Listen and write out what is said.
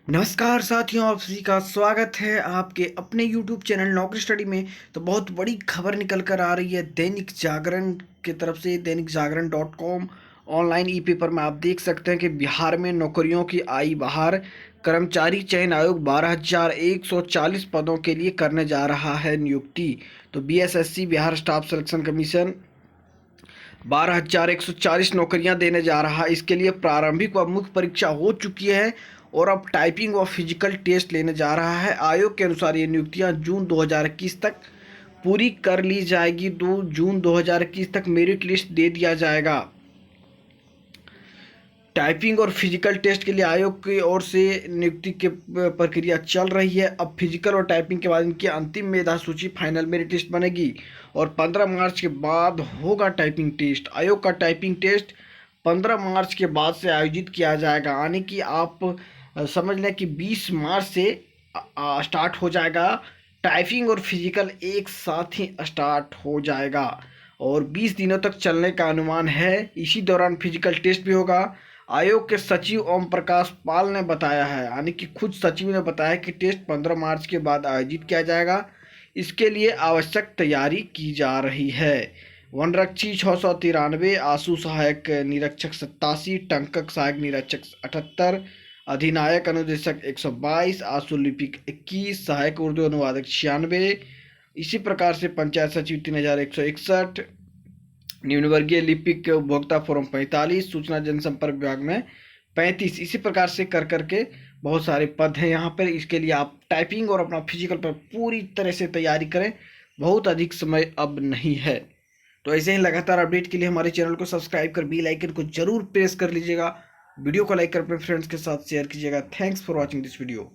नमस्कार साथियों, आप सभी का स्वागत है आपके अपने YouTube चैनल नौकरी स्टडी में। तो बहुत बड़ी खबर निकल कर आ रही है दैनिक जागरण की तरफ से। दैनिक जागरण .com ऑनलाइन ई पेपर में आप देख सकते हैं कि बिहार में नौकरियों की आई बहार। कर्मचारी चयन आयोग 12,140 पदों के लिए करने जा रहा है नियुक्ति। तो BSSC Bihar staff selection commission 12,140 नौकरियां देने जा रहा है। इसके लिए प्रारंभिक व मुख्य परीक्षा हो चुकी है और अब टाइपिंग व फिजिकल टेस्ट लेने जा रहा है। आयोग के अनुसार ये नियुक्तियां जून 2021 तक पूरी कर ली जाएगी। 2 जून 2021 तक मेरिट लिस्ट दे दिया जाएगा। टाइपिंग और फिजिकल टेस्ट के लिए आयोग की ओर से नियुक्ति की प्रक्रिया चल रही है। अब फिजिकल और टाइपिंग के बाद इनकी अंतिम मेधा सूची फाइनल मेरिट लिस्ट बनेगी और 15 मार्च के बाद होगा टाइपिंग टेस्ट। आयोग का टाइपिंग टेस्ट 15 मार्च के बाद से आयोजित किया जाएगा, यानी कि आप समझ लें कि 20 मार्च से स्टार्ट हो जाएगा। टाइपिंग और फिजिकल एक साथ ही स्टार्ट हो जाएगा और 20 दिनों तक चलने का अनुमान है। इसी दौरान फिजिकल टेस्ट भी होगा। आयोग के सचिव ओम प्रकाश पाल ने बताया है, यानी कि खुद सचिव ने बताया कि टेस्ट 15 मार्च के बाद आयोजित किया जाएगा। इसके लिए आवश्यक तैयारी की जा रही है। वनरक्षी 693, आशु सहायक निरीक्षक 87, टंकक सहायक निरीक्षक 78, अधिनायक अनुदेशक 122, आशु लिपिक 21, सहायक उर्दू अनुवादक 96। इसी प्रकार से पंचायत सचिव 3161, निम्न वर्गीय लिपिक उपभोक्ता फोरम 45, सूचना जनसंपर्क विभाग में 35। इसी प्रकार से कर करके बहुत सारे पद हैं यहाँ पर। इसके लिए आप टाइपिंग और अपना फिजिकल पर पूरी तरह से तैयारी करें। बहुत अधिक समय अब नहीं है। तो ऐसे ही लगातार अपडेट के लिए हमारे चैनल को सब्सक्राइब कर बेल आइकन को जरूर प्रेस कर लीजिएगा। वीडियो को लाइक कर अपने फ्रेंड्स के साथ शेयर कीजिएगा। Thanks for watching this video.